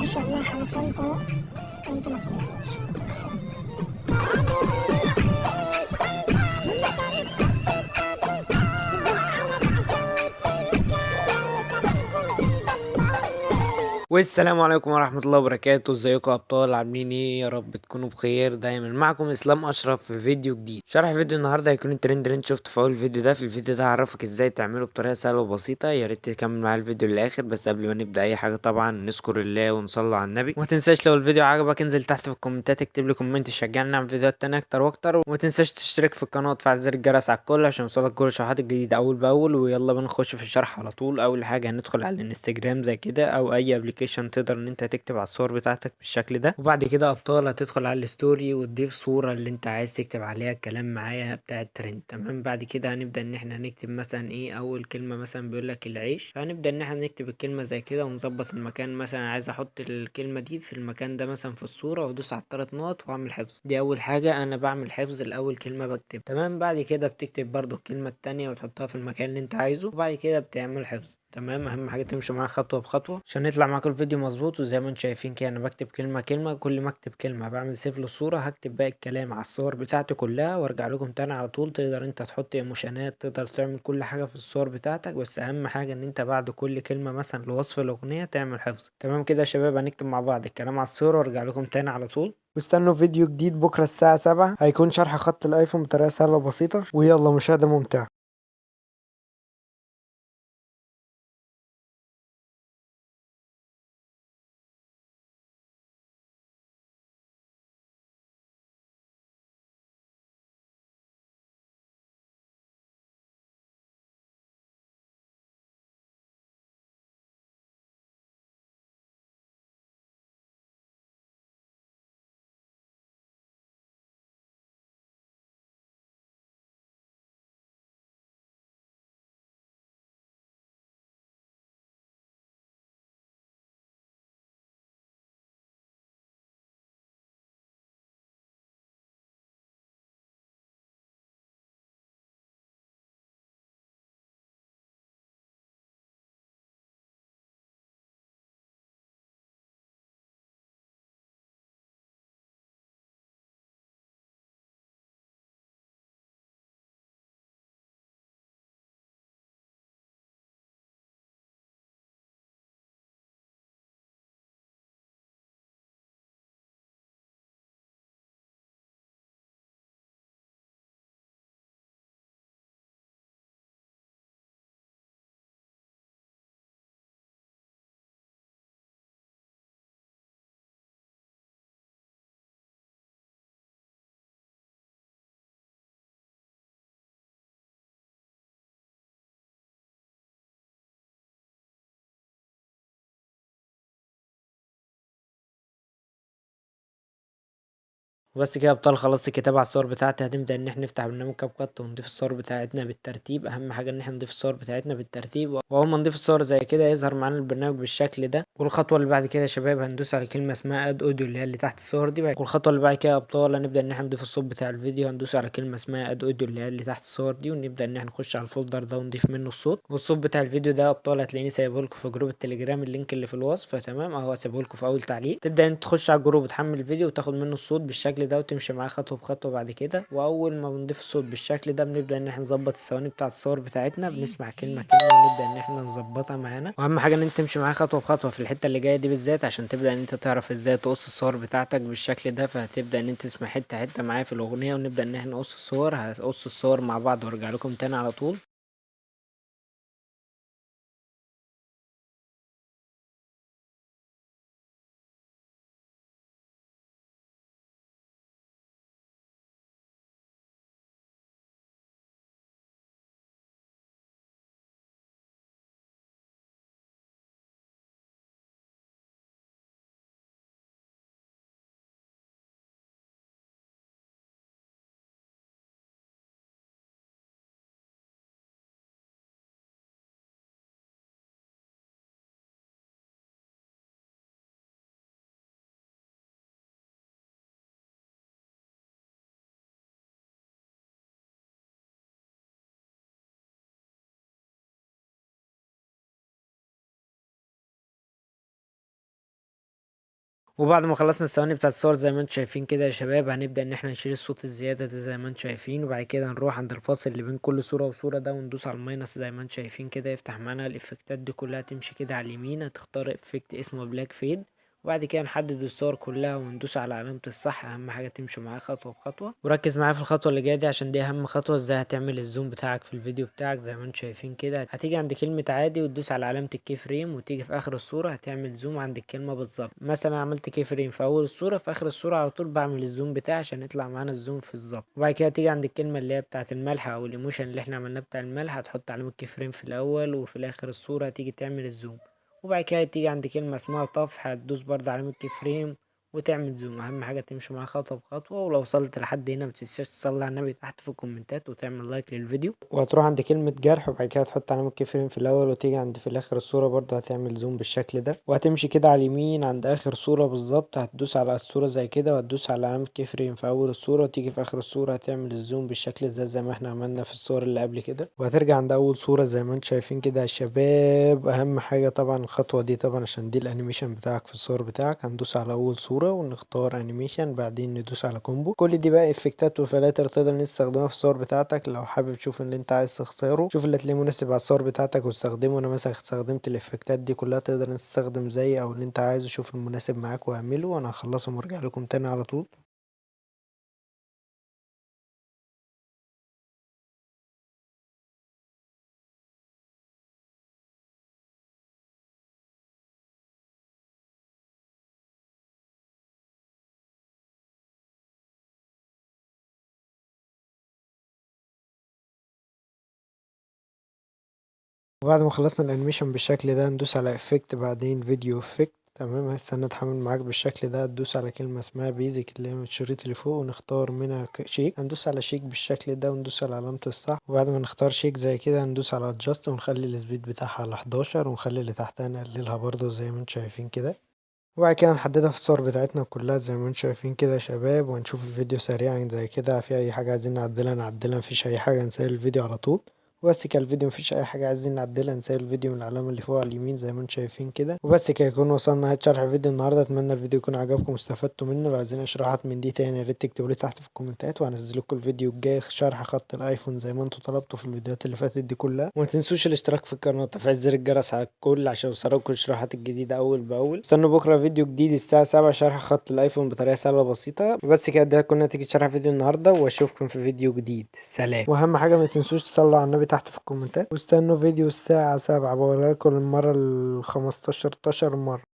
شغلها وصلت اهو. انت مسؤول. والسلام عليكم ورحمة الله وبركاته. ازيكم يا ابطال؟ عاملين ايه؟ يا رب تكونوا بخير دايما. معكم اسلام اشرف في فيديو جديد. شرح فيديو النهارده هيكون الترند اللي انت شفته في اول الفيديو ده. في الفيديو ده هعرفك ازاي تعمله بطريقة سهلة وبسيطة. يا ريت تكمل معايا الفيديو للاخر. بس قبل ما نبدا اي حاجة طبعا نذكر الله ونصلي على النبي. وما تنساش لو الفيديو عجبك انزل تحت في الكومنتات اكتب لي كومنت يشجعني نعمل فيديوهات تانية اكتر واكتر. وما تنساش تشترك في القناة وتفعل زر الجرس على الكل عشان يوصلك كل الشروحات الجديدة اول باول. ويلا بينا نخش في الشرح على طول. اول حاجة هندخل على الانستجرام زي كده او اي ابلكيشن تقدر ان انت تكتب على الصور بتاعتك بالشكل ده. وبعد كده ابطال هتدخل على الستوري وتضيف صورة اللي انت عايز تكتب عليها الكلام معايا بتاع الترند. تمام. بعد كده هنبدأ ان احنا نكتب مثلا ايه اول كلمة. مثلا بيقول لك العيش، فهنبدأ ان احنا نكتب الكلمة زي كده ونظبط المكان. مثلا عايز احط الكلمة دي في المكان ده مثلا في الصورة وادوس على الثلاث نقط واعمل حفظ. دي اول حاجة انا بعمل حفظ الاول كلمة بكتب. تمام. بعد كده بتكتب برضو الكلمة التانية وتحطها في المكان اللي انت عايزه وبعد كده بتعمل حفظ. تمام. اهم حاجه تمشي معايا خطوه بخطوه عشان يطلع معاكم الفيديو مظبوط. وزي ما انتم شايفين كده انا بكتب كلمه كلمه. كل ما اكتب كلمه بعمل سيف للصوره. هكتب باقي الكلام على الصور بتاعتي كلها وارجع لكم تاني على طول. تقدر انت تحط ايموشنات، تقدر تعمل كل حاجه في الصور بتاعتك. بس اهم حاجه ان انت بعد كل كلمه مثلا لوصف الاغنيه تعمل حفظ. تمام كده يا شباب. هنكتب مع بعض الكلام على الصور وارجع لكم تاني على طول. واستنوا فيديو جديد بكره الساعه 7 هيكون شرح خط الايفون بطريقه سهله وبسيطه. ويلا مشاهده ممتعه. وبس كده يا ابطال خلصت الكتابة على الصور بتاعتي. هنبدأ ان احنا نفتح برنامج كاب كات ونضيف الصور بتاعتنا بالترتيب. اهم حاجة ان احنا نضيف الصور بتاعتنا بالترتيب. واول ما نضيف الصور زي كده يظهر معانا البرنامج بالشكل ده. والخطوة اللي بعد كده يا شباب هندوس على كلمة اسمها اد اوديو اللي هي اللي تحت الصور دي. والخطوة اللي بعد كده يا ابطال هنبدأ ان احنا نضيف الصوت بتاع الفيديو. هندوس على كلمة اسمها اد اوديو اللي هي اللي تحت الصور دي ونبدأ ان احنا نخش على الفولدر ده ونضيف منه الصوت. والصوت بتاع الفيديو ده يا ابطال هتلاقيني سايبه لكم في جروب التليجرام اللينك اللي في الوصف. تمام اهو سايبه لكم في اول تعليق. تبدأ انت تخش على الجروب وتحمل الفيديو وتاخد منه الصوت بالشكل ده وتمشي معاه خطوة بخطوة بعد كده. واول ما بنضيف الصوت بالشكل ده بنبدا ان احنا نظبط الثواني بتاعه الصور بتاعتنا. بنسمع كلمه كلمه ونبدا ان احنا نظبطها معانا. واهم حاجه ان انت تمشي معايا خطوه بخطوه في الحته اللي جايه دي بالذات عشان تبدا ان انت تعرف ازاي تقص الصور بتاعتك بالشكل ده. فهتبدا ان انت تسمع حته حته معايا في الاغنيه ونبدا ان احنا نقص الصور. هقص الصور مع بعض وارجع لكم تاني على طول. وبعد ما خلصنا الثواني بتاعت الصور زي ما انتم شايفين كده يا شباب، هنبدأ ان احنا نشيل الصوت الزيادة ده زي ما انتم شايفين، وبعد كده هنروح عند الفاصل اللي بين كل صورة وصورة ده وندوس على الماينس زي ما انتم شايفين كده، يفتح معانا الافكتات دي كلها. تمشي كده على اليمين هتختار افكت اسمه بلاك فيد، وبعد كده نحدد الصور كلها وندوس على علامة الصح. اهم حاجة تمشي معايا خطوة بخطوة، وركز معايا في الخطوة اللي جاية دي عشان دي اهم خطوة. ازاي هتعمل الزوم بتاعك في الفيديو بتاعك زي ما انتم شايفين كده. هتيجي عند كلمة عادي وتدوس على علامة الكي فريم، وتيجي في اخر الصورة هتعمل زوم عند الكلمة بالظبط. مثلا عملت كي فريم في اول الصورة، في اخر الصورة على طول بعمل الزوم بتاعي عشان يطلع معانا الزوم في الظبط. وبعد كده تيجي عند الكلمة اللي هي بتاعة الملح او الايموشن اللي احنا عملناه بتاع الملح، هتحط علامة كي فريم في الاول، وفي الاخر الصورة هتيجي تعمل الزوم. وبعد كده تيجي عند كلمة اسمها طفح، هتدوس برضه علامة كي فريم وتعمل زوم. اهم حاجة تمشي معاها خطوة بخطوة. ولو وصلت لحد هنا متنساش تصلي على النبي تحت في الكومنتات وتعمل لايك للفيديو، وهتروح عند كلمة جرح وبعد كده تحط علامة كيفرين في الأول، وتيجي عند في الآخر الصورة برضه هتعمل زوم بالشكل ده، وهتمشي كده على اليمين عند آخر صورة بالظبط، هتدوس على الصورة زي كده وهتدوس على علامة كيفرين في أول الصورة، وتيجي في آخر الصورة هتعمل الزوم بالشكل ده زي ما احنا عملنا في الصور اللي قبل كده، وهترجع عند أول صورة زي ما انتم شايفين كده يا شباب. أهم حاجة طبعا الخطوة دي طبعا عشان دي الأنيميشن بتاعك في الصور بتاعك. هندوس على أول صورة ونختار أنيميشن، بعدين ندوس على كومبو. كل دي بقى افكتات وفلاتر تقدر نستخدمها في الصور بتاعتك. لو حابب تشوف اللي انت عايز تختاره، شوف اللي تلاقيه مناسب على الصور بتاعتك واستخدمه. انا مثلا استخدمت الافكتات دي كلها، تقدر تستخدم زي او اللي انت عايزه. شوف المناسب معاك واعمله، وانا هخلصهم وارجع لكم تاني على طول. وبعد ما خلصنا الانيميشن بالشكل ده ندوس على افكت، بعدين فيديو افكت. تمام، هستنى اتحمل معاك بالشكل ده. تدوس على كلمة اسمها بيزك اللي هي من الشريط اللي فوق، ونختار منها شيك. هندوس على شيك بالشكل ده وندوس على علامة الصح. وبعد ما نختار شيك زي كده هندوس على ادجاست ونخلي السبيد بتاعها على 11، ونخلي اللي تحتها نقللها برضه زي ما انتم شايفين كده. وبعد كده نحددها في الصور بتاعتنا كلها زي ما انتم شايفين كده يا شباب. وهنشوف الفيديو سريعا زي كده، في اي حاجة عايزين نعدلها نعدلها، مفيش اي حاجة نسيب الفيديو على طول. وبس كده الفيديو، مفيش اي حاجة عايزين نعدلها نسيب الفيديو من العلامة اللي فوق على اليمين زي ما انتم شايفين كده. وبس كده يكون وصلنا لنهاية شرح الفيديو النهاردة. اتمنى الفيديو يكون عجبكم واستفدتوا منه. لو عايزين اشراحات من دي تاني يا ريت تكتبوا لي تحت في الكومنتات، وهنزل لكم الفيديو الجاي شرح خط الايفون زي ما انتم طلبتوا في الفيديوهات اللي فاتت دي كلها. وما تنسوش الاشتراك في القناة وتفعيل زر الجرس على الكل عشان يوصلكوا الشروحات الجديدة اول باول. استنوا بكرة فيديو جديد الساعة 7 شرح خط الايفون بطريقة سهلة بسيطة. بس كده ده كنا نتيجة شرح فيديو النهاردة، واشوفكم في فيديو جديد. سلام. واهم حاجة ما تنسوش تصلوا على النبي تحت في الكومنتات، واستنوا فيديو الساعة 7 بقولها لكم المرة ال15 مرة.